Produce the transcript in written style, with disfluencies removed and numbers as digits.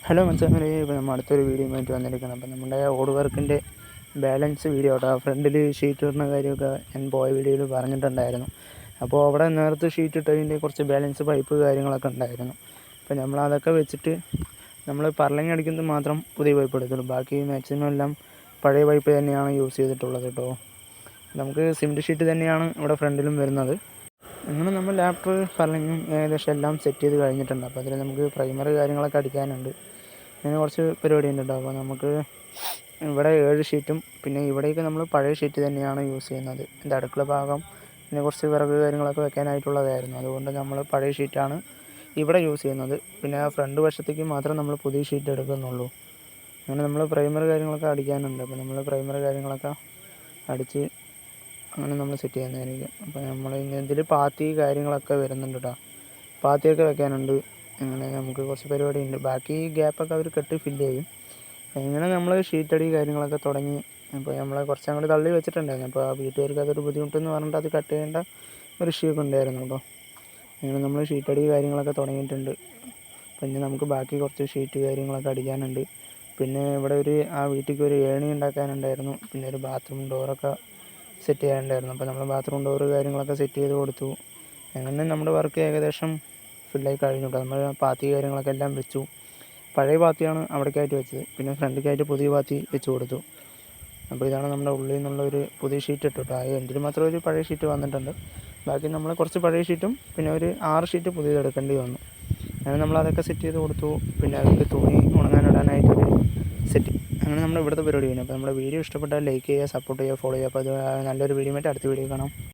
Hello മച്ചാമാരെ, ഇപ്പോൾ നമ്മൾ അടുത്തൊരു വീഡിയോയുമായിട്ട് വന്നിരിക്കണം. അപ്പോൾ നമ്മുടെ ഓട് വർക്കിൻ്റെ ബാലൻസ് വീഡിയോ കേട്ടോ. ഫ്രണ്ടിൽ ഷീറ്റ് ഇടുന്ന കാര്യമൊക്കെ ഞാൻ പോയ വീഡിയോയിൽ പറഞ്ഞിട്ടുണ്ടായിരുന്നു. അപ്പോൾ അവിടെ നേരത്തെ ഷീറ്റ് ഇട്ടതിൻ്റെ കുറച്ച് ബാലൻസ് പൈപ്പ് കാര്യങ്ങളൊക്കെ ഉണ്ടായിരുന്നു. അപ്പോൾ നമ്മളതൊക്കെ വെച്ചിട്ട് നമ്മൾ പർലിങ് അടിക്കുന്നത് മാത്രം പുതിയ പൈപ്പ് എടുത്തുള്ളൂ. ബാക്കി മാക്സിമം എല്ലാം പഴയ പൈപ്പ് തന്നെയാണ് യൂസ് ചെയ്തിട്ടുള്ളത് കേട്ടോ. നമുക്ക് സിമെൻറ്റ് ഷീറ്റ് തന്നെയാണ് ഇവിടെ ഫ്രണ്ടിലും വരുന്നത്. അങ്ങനെ നമ്മൾ ലാപ്റ്റർ പർലിങ്ങും ഏകദേശം എല്ലാം സെറ്റ് ചെയ്ത് കഴിഞ്ഞിട്ടുണ്ട്. അപ്പോൾ അതിൽ നമുക്ക് പ്രൈമറി കാര്യങ്ങളൊക്കെ അടിക്കാനുണ്ട്. അങ്ങനെ കുറച്ച് പരിപാടി ഉണ്ട് കേട്ടോ. അപ്പോൾ നമുക്ക് ഇവിടെ 7 ഷീറ്റും പിന്നെ ഇവിടേക്ക് നമ്മൾ പഴയ ഷീറ്റ് തന്നെയാണ് യൂസ് ചെയ്യുന്നത്. എൻ്റെ അടുക്കള ഭാഗം പിന്നെ കുറച്ച് വിറക് കാര്യങ്ങളൊക്കെ വെക്കാനായിട്ടുള്ളതായിരുന്നു. അതുകൊണ്ട് നമ്മൾ പഴയ ഷീറ്റാണ് ഇവിടെ യൂസ് ചെയ്യുന്നത്. പിന്നെ ഫ്രണ്ട് വശത്തേക്ക് മാത്രം നമ്മൾ പുതിയ ഷീറ്റ് എടുക്കുന്നുള്ളൂ. അങ്ങനെ നമ്മൾ പ്രൈമറി കാര്യങ്ങളൊക്കെ അടിക്കാനുണ്ട്. അപ്പോൾ നമ്മൾ പ്രൈമറി കാര്യങ്ങളൊക്കെ അടിച്ച് അങ്ങനെ നമ്മൾ സെറ്റ് ചെയ്യുന്നതായിരിക്കും. അപ്പോൾ നമ്മൾ ഇതിൽ പാത്തി കാര്യങ്ങളൊക്കെ വരുന്നുണ്ട് കേട്ടോ. പാത്തിയൊക്കെ വെക്കാനുണ്ട്. അങ്ങനെ നമുക്ക് കുറച്ച് പരിപാടിയുണ്ട്. ബാക്കി ഗ്യാപ്പൊക്കെ അവർ കെട്ടി ഫില്ല് ചെയ്യും. അങ്ങനെ നമ്മൾ ഷീറ്റടി കാര്യങ്ങളൊക്കെ തുടങ്ങി. അപ്പോൾ നമ്മൾ കുറച്ച് അങ്ങോട്ട് തള്ളി വെച്ചിട്ടുണ്ടായിരുന്നു. അപ്പോൾ ആ വീട്ടുകാർക്ക് അതൊരു ബുദ്ധിമുട്ടെന്ന് പറഞ്ഞിട്ട് അത് കട്ട് ചെയ്യേണ്ട ഒരു ഇഷ്യൂക്കെ ഉണ്ടായിരുന്നു കേട്ടോ. അങ്ങനെ നമ്മൾ ഷീറ്റടി കാര്യങ്ങളൊക്കെ തുടങ്ങിയിട്ടുണ്ട്. പിന്നെ നമുക്ക് ബാക്കി കുറച്ച് ഷീറ്റ് കാര്യങ്ങളൊക്കെ അടിക്കാനുണ്ട്. പിന്നെ ഇവിടെ ആ വീട്ടിലേക്ക് ഒരു ഏണി ഉണ്ടാക്കാനുണ്ടായിരുന്നു. പിന്നെ ഒരു ബാത്റൂം ഡോറൊക്കെ സെറ്റ് ചെയ്യാനുണ്ടായിരുന്നു. അപ്പോൾ നമ്മൾ ബാത്റൂം ഡോറ് കാര്യങ്ങളൊക്കെ സെറ്റ് ചെയ്ത് കൊടുത്തു. അങ്ങനെ നമ്മുടെ വർക്ക് ഏകദേശം ഫുള്ളായി കഴിഞ്ഞു കേട്ടോ. നമ്മൾ പാത്തി കാര്യങ്ങളൊക്കെ എല്ലാം വെച്ചു. പഴയ പാത്തിയാണ് അവിടേക്കായിട്ട് വെച്ചത്. പിന്നെ ഫ്രണ്ടിലേക്കായിട്ട് പുതിയ പാത്തി വെച്ച് കൊടുത്തു. അപ്പോൾ ഇതാണ് നമ്മുടെ ഉള്ളിൽ നിന്നുള്ള ഒരു പുതിയ ഷീറ്റ് ഇട്ടു കേട്ടോ. എൻ്റെ മാത്രം ഒരു പഴയ ഷീറ്റ് വന്നിട്ടുണ്ട്. ബാക്കി നമ്മൾ കുറച്ച് പഴയ ഷീറ്റും പിന്നെ ഒരു 6 ഷീറ്റ് പുതിയത് എടുക്കേണ്ടി വന്നു. അങ്ങനെ നമ്മളതൊക്കെ സെറ്റ് ചെയ്ത് കൊടുത്തു. പിന്നെ അതിൽ തുണി ഉണങ്ങാനിടാനായിട്ടൊരു സെറ്റ്. അങ്ങനെ നമ്മൾ ഇവിടുത്തെ പരിപാടി കഴിഞ്ഞു. അപ്പോൾ നമ്മുടെ വീഡിയോ ഇഷ്ടപ്പെട്ടാൽ ലൈക്ക് ചെയ്യുക, സപ്പോർട്ട് ചെയ്യുക, ഫോളോ ചെയ്യുക. അപ്പോൾ അത് നല്ലൊരു വീഡിയോ ആയിട്ട് അടുത്ത വീഡിയോ കാണാം.